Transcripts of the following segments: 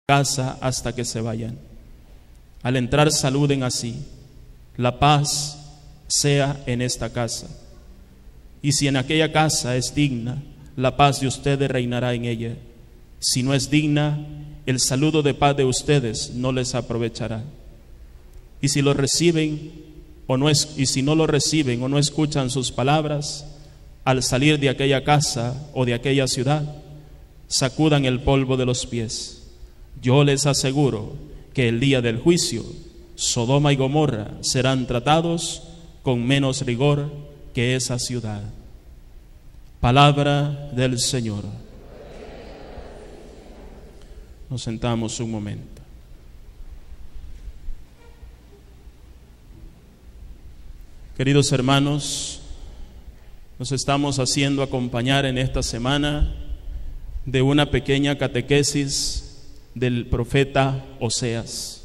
casa hasta que se vayan. Al entrar saluden así: la paz sea en esta casa. Y si en aquella casa es digna, la paz de ustedes reinará en ella. Si no es digna, el saludo de paz de ustedes no les aprovechará. Y si lo reciben y si no lo reciben o no escuchan sus palabras, al salir de aquella casa o de aquella ciudad, sacudan el polvo de los pies. Yo les aseguro que el día del juicio, Sodoma y Gomorra serán tratados con menos rigor que esa ciudad. Palabra del Señor. Nos sentamos un momento. Queridos hermanos, nos estamos haciendo acompañar en esta semana de una pequeña catequesis del profeta Oseas.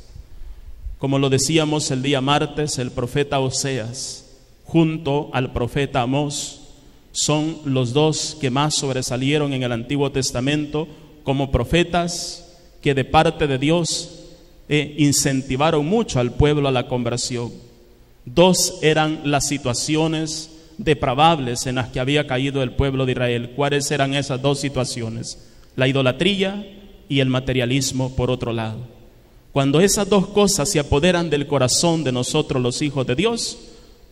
Como lo decíamos el día martes, el profeta Oseas junto al profeta Amós son los dos que más sobresalieron en el Antiguo Testamento como profetas que de parte de Dios incentivaron mucho al pueblo a la conversión. Dos eran las situaciones depravables en las que había caído el pueblo de Israel. ¿Cuáles eran esas dos situaciones? La idolatría y el materialismo por otro lado. Cuando esas dos cosas se apoderan del corazón de nosotros los hijos de Dios,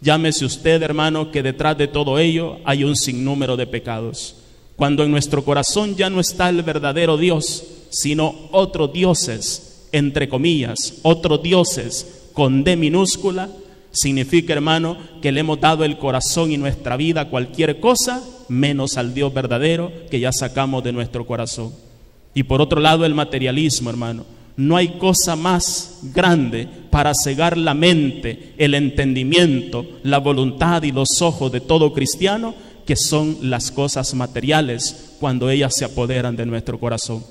llámese usted, hermano, que detrás de todo ello hay un sinnúmero de pecados. Cuando en nuestro corazón ya no está el verdadero Dios, sino otros dioses, entre comillas, otros dioses con D minúscula, significa, hermano, que le hemos dado el corazón y nuestra vida a cualquier cosa, menos al Dios verdadero que ya sacamos de nuestro corazón. Y por otro lado, el materialismo, hermano. No hay cosa más grande para cegar la mente, el entendimiento, la voluntad y los ojos de todo cristiano, que son las cosas materiales cuando ellas se apoderan de nuestro corazón.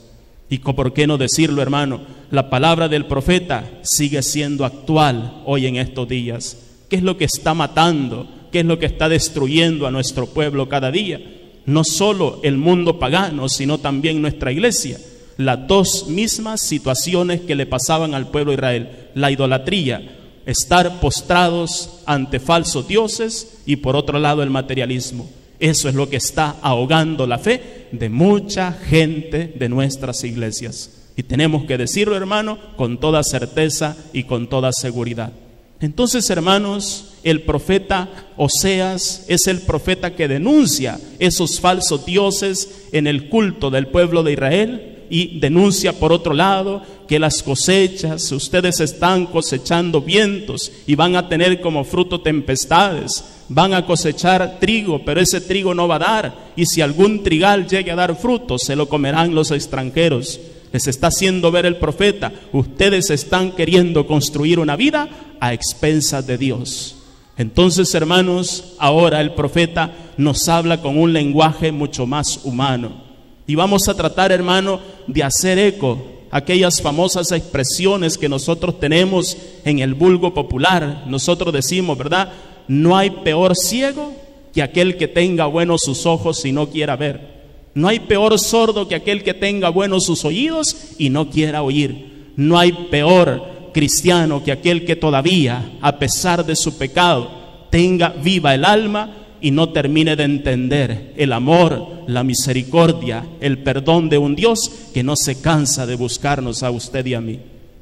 Y por qué no decirlo, hermano, la palabra del profeta sigue siendo actual hoy en estos días. ¿Qué es lo que está matando? ¿Qué es lo que está destruyendo a nuestro pueblo cada día? No solo el mundo pagano, sino también nuestra iglesia. Las dos mismas situaciones que le pasaban al pueblo de Israel: la idolatría, estar postrados ante falsos dioses, y por otro lado el materialismo. Eso es lo que está ahogando la fe de mucha gente de nuestras iglesias. Y tenemos que decirlo, hermano, con toda certeza y con toda seguridad. Entonces, hermanos, el profeta Oseas es el profeta que denuncia esos falsos dioses en el culto del pueblo de Israel. Y denuncia por otro lado que las cosechas, ustedes están cosechando vientos y van a tener como fruto tempestades. Van a cosechar trigo, pero ese trigo no va a dar. Y si algún trigal llegue a dar fruto, se lo comerán los extranjeros. Les está haciendo ver el profeta: ustedes están queriendo construir una vida a expensas de Dios. Entonces, hermanos, ahora el profeta nos habla con un lenguaje mucho más humano. Y vamos a tratar, hermano, de hacer eco a aquellas famosas expresiones que nosotros tenemos en el vulgo popular. Nosotros decimos, ¿verdad? No hay peor ciego que aquel que tenga buenos sus ojos y no quiera ver. No hay peor sordo que aquel que tenga buenos sus oídos y no quiera oír. No hay peor cristiano que aquel que todavía, a pesar de su pecado, tenga viva el alma y no termine de entender el amor, la misericordia, el perdón de un Dios que no se cansa de buscarnos a usted y a mí.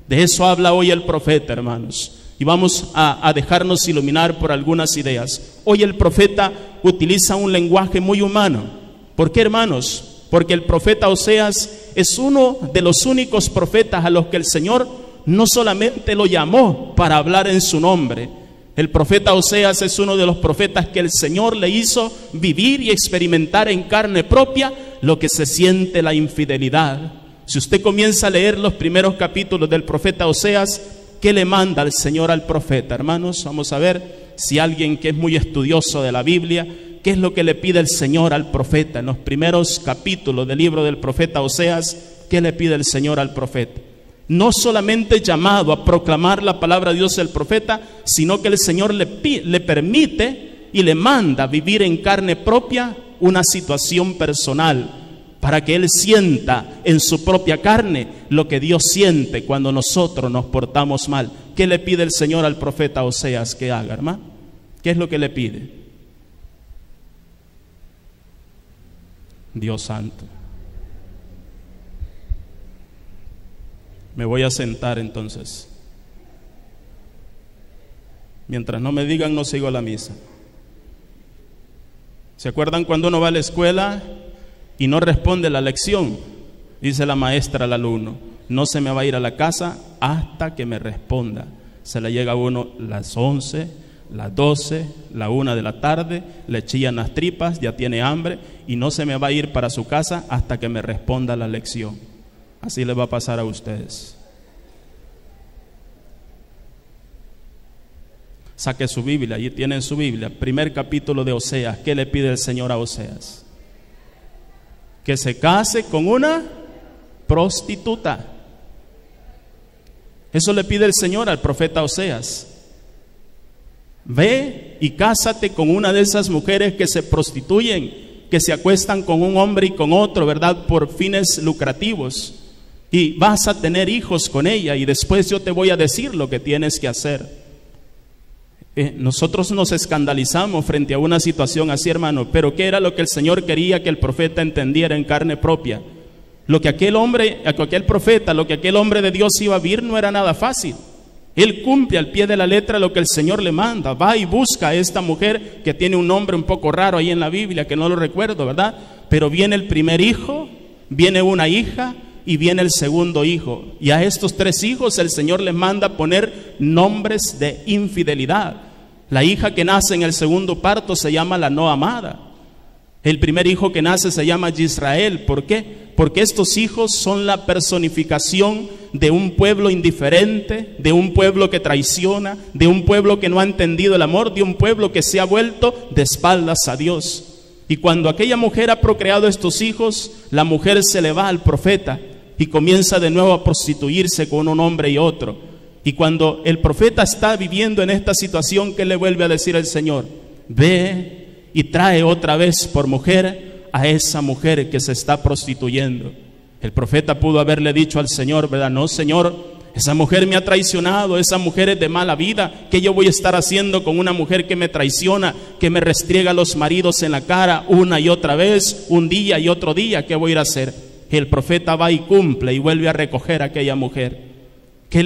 De eso habla hoy el profeta, hermanos. Y vamos a dejarnos iluminar por algunas ideas. Hoy el profeta utiliza un lenguaje muy humano. ¿Por qué, hermanos? Porque el profeta Oseas es uno de los únicos profetas a los que el Señor no solamente lo llamó para hablar en su nombre. El profeta Oseas es uno de los profetas que el Señor le hizo vivir y experimentar en carne propia lo que se siente la infidelidad. Si usted comienza a leer los primeros capítulos del profeta Oseas, ¿qué le manda el Señor al profeta? Hermanos, vamos a ver si alguien que es muy estudioso de la Biblia, ¿qué es lo que le pide el Señor al profeta? En los primeros capítulos del libro del profeta Oseas, ¿qué le pide el Señor al profeta? No solamente llamado a proclamar la palabra de Dios el profeta, sino que el Señor le permite y le manda vivir en carne propia una situación personal. para que él sienta en su propia carne lo que Dios siente cuando nosotros nos portamos mal. ¿Qué le pide el Señor al profeta Oseas que haga, hermano? ¿Qué es lo que le pide? Dios santo. Me voy a sentar entonces. Mientras no me digan, no sigo la misa. ¿Se acuerdan cuando uno va a la escuela y no responde la lección? Dice la maestra al alumno: no se me va a ir a la casa hasta que me responda. Se le llega a uno las 11, las 12, la 1 de la tarde, le chillan las tripas, ya tiene hambre y no se me va a ir para su casa hasta que me responda la lección. Así le va a pasar a ustedes. Saque su Biblia, allí tienen su Biblia, primer capítulo de Oseas. ¿Qué le pide el Señor a Oseas? Que se case con una prostituta. Eso le pide el Señor al profeta Oseas. Ve y cásate con una de esas mujeres que se prostituyen, que se acuestan con un hombre y con otro, ¿verdad?, por fines lucrativos. Y vas a tener hijos con ella y después yo te voy a decir lo que tienes que hacer. Nosotros nos escandalizamos frente a una situación así, hermano, pero ¿qué era lo que el Señor quería que el profeta entendiera en carne propia? Lo que aquel profeta, lo que aquel hombre de Dios iba a vivir no era nada fácil. Él cumple al pie de la letra lo que el Señor le manda. Va y busca a esta mujer que tiene un nombre un poco raro ahí en la Biblia, que no lo recuerdo, ¿verdad? Pero viene el primer hijo, viene una hija y viene el segundo hijo. Y a estos 3 hijos el Señor les manda poner nombres de infidelidad. La hija que nace en el segundo parto se llama la no amada. El primer hijo que nace se llama Israel. ¿Por qué? Porque estos hijos son la personificación de un pueblo indiferente, de un pueblo que traiciona, de un pueblo que no ha entendido el amor, de un pueblo que se ha vuelto de espaldas a Dios. Y cuando aquella mujer ha procreado estos hijos, la mujer se le va al profeta y comienza de nuevo a prostituirse con un hombre y otro. Y cuando el profeta está viviendo en esta situación, ¿qué le vuelve a decir el Señor? Ve y trae otra vez por mujer a esa mujer que se está prostituyendo. El profeta pudo haberle dicho al Señor, ¿verdad? No, Señor, esa mujer me ha traicionado, esa mujer es de mala vida. ¿Qué yo voy a estar haciendo con una mujer que me traiciona, que me restriega a los maridos en la cara una y otra vez, un día y otro día? ¿Qué voy a ir a hacer? El profeta va y cumple y vuelve a recoger a aquella mujer. ¿Qué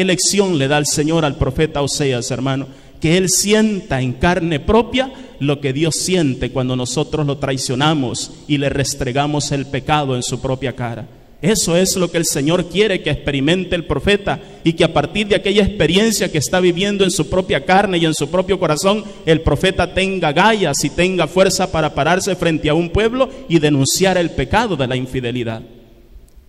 lección le da el Señor al profeta Oseas, hermano? Que él sienta en carne propia lo que Dios siente cuando nosotros lo traicionamos y le restregamos el pecado en su propia cara. Eso es lo que el Señor quiere que experimente el profeta, y que a partir de aquella experiencia que está viviendo en su propia carne y en su propio corazón, el profeta tenga agallas y tenga fuerza para pararse frente a un pueblo y denunciar el pecado de la infidelidad.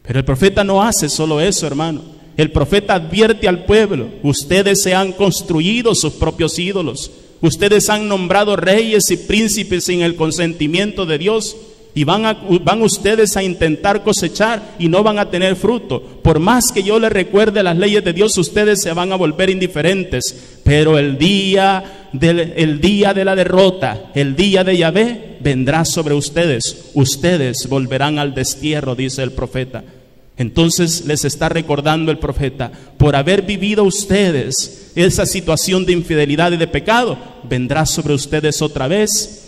Pero el profeta no hace solo eso, hermano. El profeta advierte al pueblo: ustedes se han construido sus propios ídolos, ustedes han nombrado reyes y príncipes sin el consentimiento de Dios, y van ustedes a intentar cosechar y no van a tener fruto. Por más que yo les recuerde las leyes de Dios, ustedes se van a volver indiferentes. Pero el día de la derrota, el día de Yahvé, vendrá sobre ustedes. Ustedes volverán al destierro, dice el profeta. Entonces les está recordando el profeta: por haber vivido ustedes esa situación de infidelidad y de pecado, vendrá sobre ustedes otra vez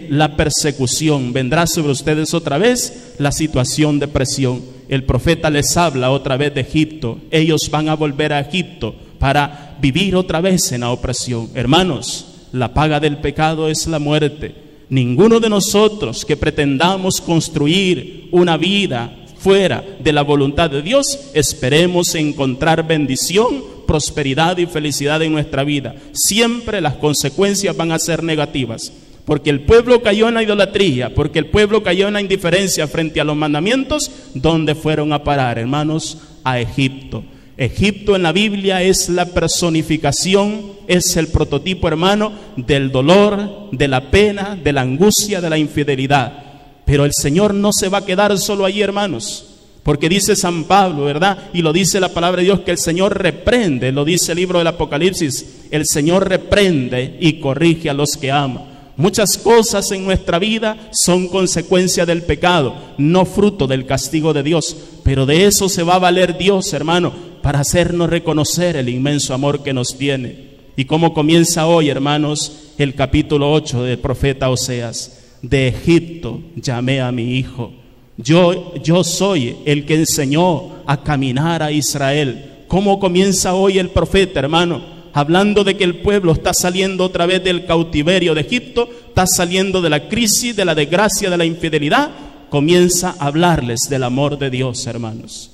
la persecución, vendrá sobre ustedes otra vez la situación de presión. El profeta les habla otra vez de Egipto. Ellos van a volver a Egipto para vivir otra vez en la opresión. Hermanos, la paga del pecado es la muerte. Ninguno de nosotros que pretendamos construir una vida fuera de la voluntad de Dios, esperemos encontrar bendición, prosperidad y felicidad en nuestra vida. Siempre las consecuencias van a ser negativas, porque el pueblo cayó en la idolatría, porque el pueblo cayó en la indiferencia frente a los mandamientos. ¿Dónde fueron a parar, hermanos? A Egipto. Egipto en la Biblia es la personificación, es el prototipo, hermano, del dolor, de la pena, de la angustia, de la infidelidad. Pero el Señor no se va a quedar solo allí, hermanos, porque dice San Pablo, ¿verdad? Y lo dice la palabra de Dios, que el Señor reprende, lo dice el libro del Apocalipsis: el Señor reprende y corrige a los que ama. Muchas cosas en nuestra vida son consecuencia del pecado, no fruto del castigo de Dios. Pero de eso se va a valer Dios, hermano, para hacernos reconocer el inmenso amor que nos tiene. Y cómo comienza hoy, hermanos, el capítulo 8 del profeta Oseas. De Egipto llamé a mi hijo. Yo soy el que enseñó a caminar a Israel. ¿Cómo comienza hoy el profeta, hermano? Hablando de que el pueblo está saliendo otra vez del cautiverio de Egipto, está saliendo de la crisis, de la desgracia, de la infidelidad. Comienza a hablarles del amor de Dios, hermanos.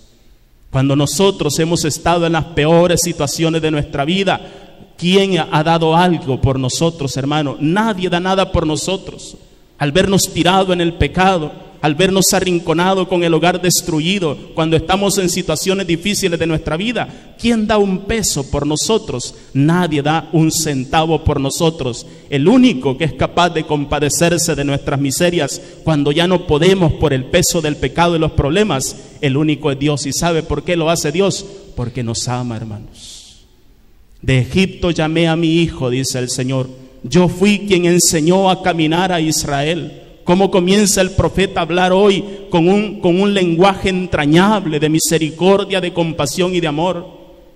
Cuando nosotros hemos estado en las peores situaciones de nuestra vida, ¿quién ha dado algo por nosotros, hermano? Nadie da nada por nosotros. Al vernos tirado en el pecado, al vernos arrinconado con el hogar destruido, cuando estamos en situaciones difíciles de nuestra vida, ¿quién da un peso por nosotros? Nadie da un centavo por nosotros. El único que es capaz de compadecerse de nuestras miserias cuando ya no podemos por el peso del pecado y los problemas, el único es Dios. ¿Y sabe por qué lo hace Dios? Porque nos ama, hermanos. De Egipto llamé a mi hijo, dice el Señor. Yo fui quien enseñó a caminar a Israel. ¿Cómo comienza el profeta a hablar hoy con un lenguaje entrañable de misericordia, de compasión y de amor?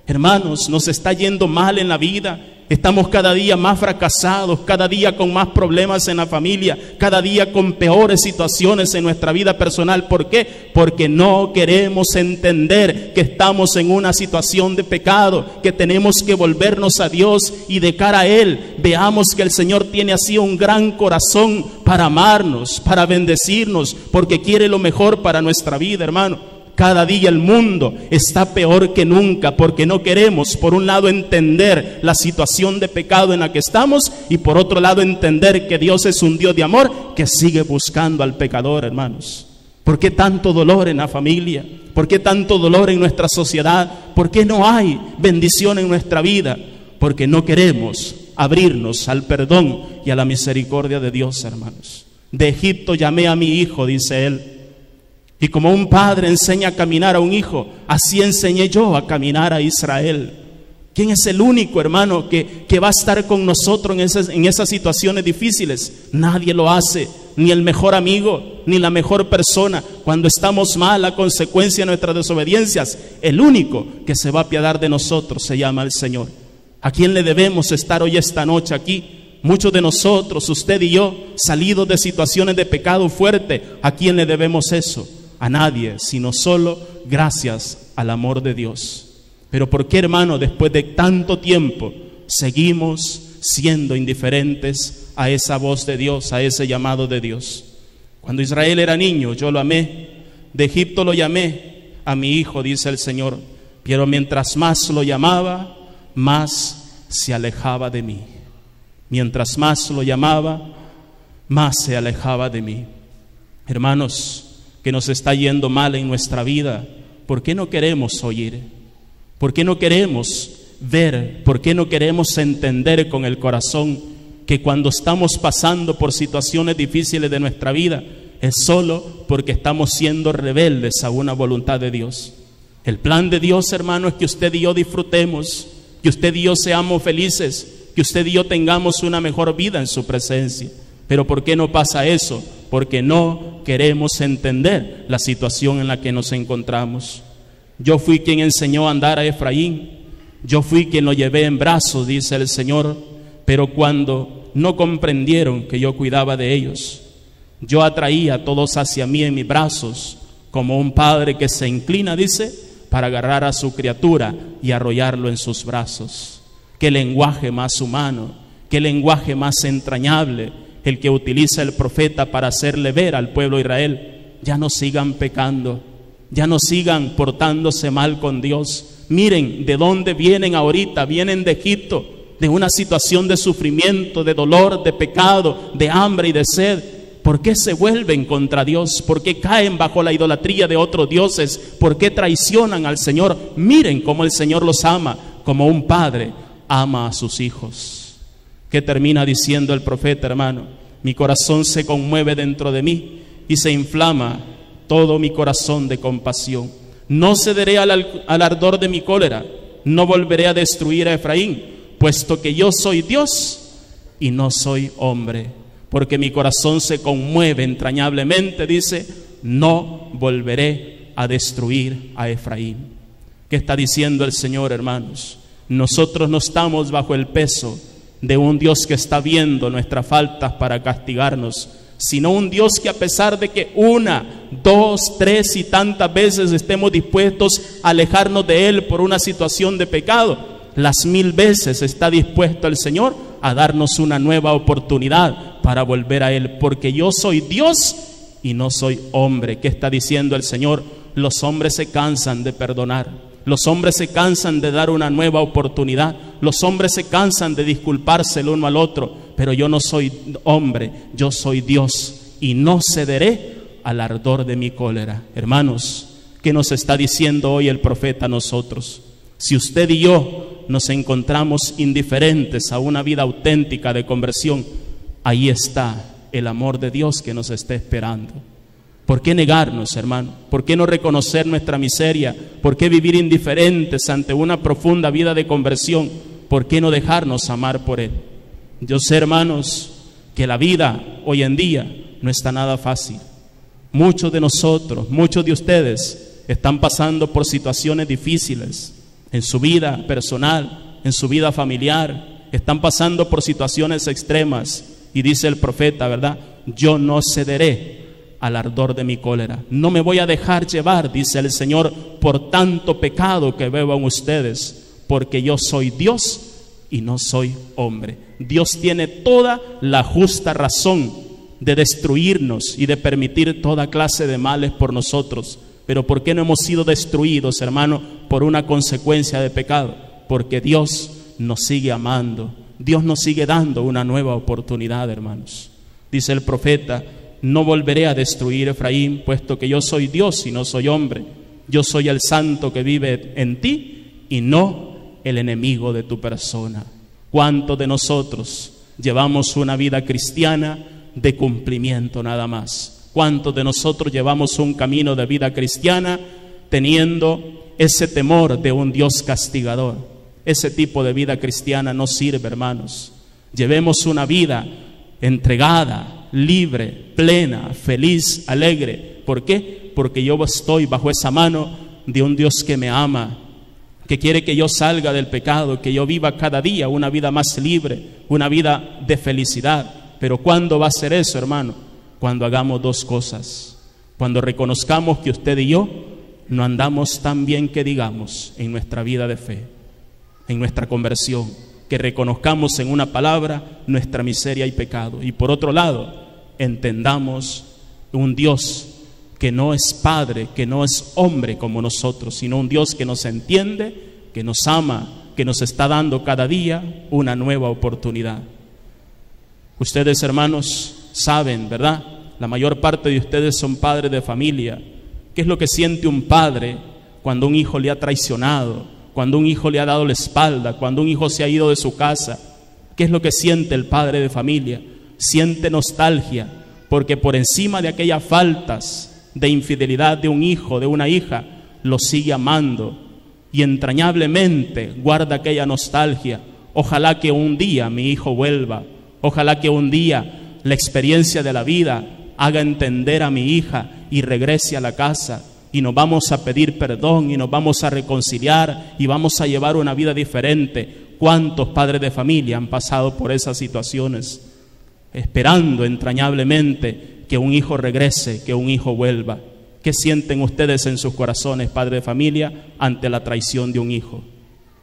Hermanos, nos está yendo mal en la vida. Estamos cada día más fracasados, cada día con más problemas en la familia, cada día con peores situaciones en nuestra vida personal. ¿Por qué? Porque no queremos entender que estamos en una situación de pecado, que tenemos que volvernos a Dios y de cara a Él veamos que el Señor tiene así un gran corazón para amarnos, para bendecirnos, porque quiere lo mejor para nuestra vida, hermano. Cada día el mundo está peor que nunca porque no queremos, por un lado, entender la situación de pecado en la que estamos y por otro lado entender que Dios es un Dios de amor que sigue buscando al pecador, hermanos. ¿Por qué tanto dolor en la familia? ¿Por qué tanto dolor en nuestra sociedad? ¿Por qué no hay bendición en nuestra vida? Porque no queremos abrirnos al perdón y a la misericordia de Dios, hermanos. De Egipto llamé a mi hijo, dice él. Y como un padre enseña a caminar a un hijo, así enseñé yo a caminar a Israel. ¿Quién es el único, hermano, que va a estar con nosotros en esas situaciones difíciles? Nadie lo hace, ni el mejor amigo, ni la mejor persona. Cuando estamos mal a consecuencia de nuestras desobediencias, el único que se va a apiadar de nosotros se llama el Señor. ¿A quién le debemos estar hoy esta noche aquí? Muchos de nosotros, usted y yo, salidos de situaciones de pecado fuerte, ¿a quién le debemos eso? A nadie, sino solo gracias al amor de Dios. Pero ¿por qué, hermano, después de tanto tiempo seguimos siendo indiferentes a esa voz de Dios, a ese llamado de Dios? Cuando Israel era niño, yo lo amé. De Egipto lo llamé a mi hijo, dice el Señor. Pero mientras más lo llamaba, más se alejaba de mí. Mientras más lo llamaba, más se alejaba de mí. Hermanos, que nos está yendo mal en nuestra vida, ¿por qué no queremos oír? ¿Por qué no queremos ver? ¿Por qué no queremos entender con el corazón que cuando estamos pasando por situaciones difíciles de nuestra vida es solo porque estamos siendo rebeldes a una voluntad de Dios? El plan de Dios, hermano, es que usted y yo disfrutemos, que usted y yo seamos felices, que usted y yo tengamos una mejor vida en su presencia. Pero ¿por qué no pasa eso? Porque no queremos entender la situación en la que nos encontramos. Yo fui quien enseñó a andar a Efraín, yo fui quien lo llevé en brazos, dice el Señor, pero cuando no comprendieron que yo cuidaba de ellos, yo atraía a todos hacia mí en mis brazos, como un padre que se inclina, dice, para agarrar a su criatura y arrollarlo en sus brazos. Qué lenguaje más humano, qué lenguaje más entrañable el que utiliza el profeta para hacerle ver al pueblo de Israel: ya no sigan pecando, ya no sigan portándose mal con Dios. Miren de dónde vienen ahorita, vienen de Egipto, de una situación de sufrimiento, de dolor, de pecado, de hambre y de sed. ¿Por qué se vuelven contra Dios? ¿Por qué caen bajo la idolatría de otros dioses? ¿Por qué traicionan al Señor? Miren cómo el Señor los ama, como un padre ama a sus hijos. ¿Qué termina diciendo el profeta, hermano? Mi corazón se conmueve dentro de mí y se inflama todo mi corazón de compasión. No cederé al ardor de mi cólera, no volveré a destruir a Efraín, puesto que yo soy Dios y no soy hombre, porque mi corazón se conmueve entrañablemente, dice, no volveré a destruir a Efraín. ¿Qué está diciendo el Señor, hermanos? Nosotros no estamos bajo el peso de un Dios que está viendo nuestras faltas para castigarnos, sino un Dios que, a pesar de que 1, 2, 3 y tantas veces estemos dispuestos a alejarnos de Él por una situación de pecado, las 1000 veces está dispuesto el Señor a darnos una nueva oportunidad para volver a Él, porque yo soy Dios y no soy hombre. ¿Qué está diciendo el Señor? Los hombres se cansan de perdonar, los hombres se cansan de dar una nueva oportunidad, los hombres se cansan de disculparse el uno al otro, pero yo no soy hombre, yo soy Dios y no cederé al ardor de mi cólera. Hermanos, ¿qué nos está diciendo hoy el profeta a nosotros? Si usted y yo nos encontramos indiferentes a una vida auténtica de conversión, ahí está el amor de Dios que nos está esperando. ¿Por qué negarnos, hermano? ¿Por qué no reconocer nuestra miseria? ¿Por qué vivir indiferentes ante una profunda vida de conversión? ¿Por qué no dejarnos amar por Él? Yo sé, hermanos, que la vida hoy en día no está nada fácil. Muchos de nosotros, muchos de ustedes están pasando por situaciones difíciles en su vida personal, en su vida familiar, están pasando por situaciones extremas, y dice el profeta, ¿verdad? Yo no cederé al ardor de mi cólera, no me voy a dejar llevar, dice el Señor, por tanto pecado que veo en ustedes, porque yo soy Dios y no soy hombre. Dios tiene toda la justa razón de destruirnos y de permitir toda clase de males por nosotros. Pero ¿por qué no hemos sido destruidos, hermano, por una consecuencia de pecado? Porque Dios nos sigue amando, Dios nos sigue dando una nueva oportunidad, hermanos. Dice el profeta, no volveré a destruir Efraín, puesto que yo soy Dios y no soy hombre. Yo soy el santo que vive en ti y no el enemigo de tu persona. ¿Cuántos de nosotros llevamos una vida cristiana de cumplimiento nada más? ¿Cuántos de nosotros llevamos un camino de vida cristiana teniendo ese temor de un Dios castigador? Ese tipo de vida cristiana no sirve, hermanos. Llevemos una vida entregada, libre, plena, feliz, alegre. ¿Por qué? Porque yo estoy bajo esa mano de un Dios que me ama, que quiere que yo salga del pecado, que yo viva cada día una vida más libre, una vida de felicidad. Pero ¿cuándo va a ser eso, hermano? Cuando hagamos dos cosas. Cuando reconozcamos que usted y yo no andamos tan bien que digamos en nuestra vida de fe, en nuestra conversión, que reconozcamos en una palabra nuestra miseria y pecado. Y por otro lado, entendamos un Dios que no es Padre, que no es hombre como nosotros, sino un Dios que nos entiende, que nos ama, que nos está dando cada día una nueva oportunidad. Ustedes, hermanos, saben, ¿verdad? La mayor parte de ustedes son padres de familia. ¿Qué es lo que siente un padre cuando un hijo le ha traicionado, cuando un hijo le ha dado la espalda, cuando un hijo se ha ido de su casa? ¿Qué es lo que siente el padre de familia? Siente nostalgia, porque por encima de aquellas faltas de infidelidad de un hijo, de una hija, lo sigue amando y entrañablemente guarda aquella nostalgia. Ojalá que un día mi hijo vuelva, ojalá que un día la experiencia de la vida haga entender a mi hija y regrese a la casa, y nos vamos a pedir perdón y nos vamos a reconciliar y vamos a llevar una vida diferente. ¿Cuántos padres de familia han pasado por esas situaciones, esperando entrañablemente que un hijo regrese, que un hijo vuelva? ¿Qué sienten ustedes en sus corazones, padres de familia, ante la traición de un hijo?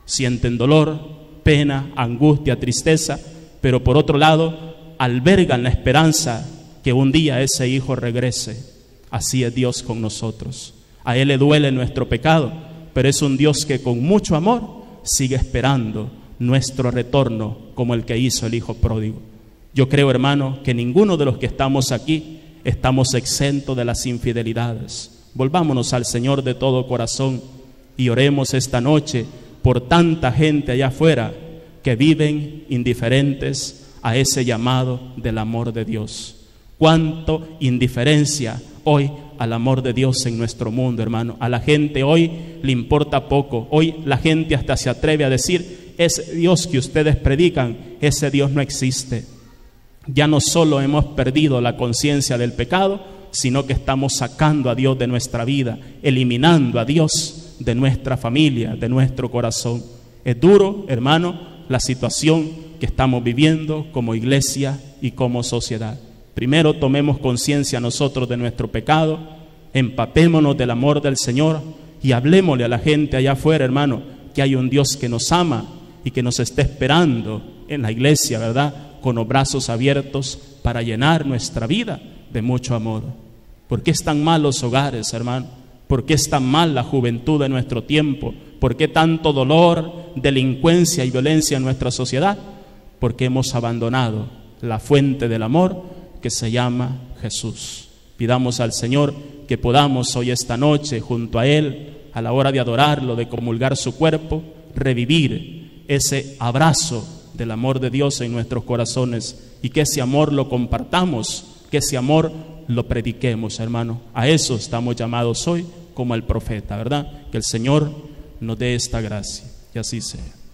Sienten dolor, pena, angustia, tristeza, pero por otro lado albergan la esperanza que un día ese hijo regrese. Así es Dios con nosotros. A Él le duele nuestro pecado, pero es un Dios que con mucho amor sigue esperando nuestro retorno, como el que hizo el hijo pródigo. Yo creo, hermano, que ninguno de los que estamos aquí estamos exentos de las infidelidades. Volvámonos al Señor de todo corazón y oremos esta noche por tanta gente allá afuera que viven indiferentes a ese llamado del amor de Dios. Cuánto indiferencia hoy al amor de Dios en nuestro mundo, hermano. A la gente hoy le importa poco. Hoy la gente hasta se atreve a decir, ese Dios que ustedes predican, ese Dios no existe. Ya no solo hemos perdido la conciencia del pecado, sino que estamos sacando a Dios de nuestra vida, eliminando a Dios de nuestra familia, de nuestro corazón. Es duro, hermano, la situación que estamos viviendo como iglesia y como sociedad. Primero tomemos conciencia nosotros de nuestro pecado, empapémonos del amor del Señor y hablemosle a la gente allá afuera, hermano, que hay un Dios que nos ama y que nos está esperando en la iglesia, ¿verdad?, con los brazos abiertos para llenar nuestra vida de mucho amor. ¿Por qué están mal los hogares, hermano? ¿Por qué está mal la juventud de nuestro tiempo? ¿Por qué tanto dolor, delincuencia y violencia en nuestra sociedad? Porque hemos abandonado la fuente del amor que se llama Jesús. Pidamos al Señor que podamos hoy esta noche junto a Él, a la hora de adorarlo, de comulgar su cuerpo, revivir ese abrazo del amor de Dios en nuestros corazones y que ese amor lo compartamos, que ese amor lo prediquemos, hermano. A eso estamos llamados hoy como el profeta, ¿verdad? Que el Señor nos dé esta gracia, y así sea.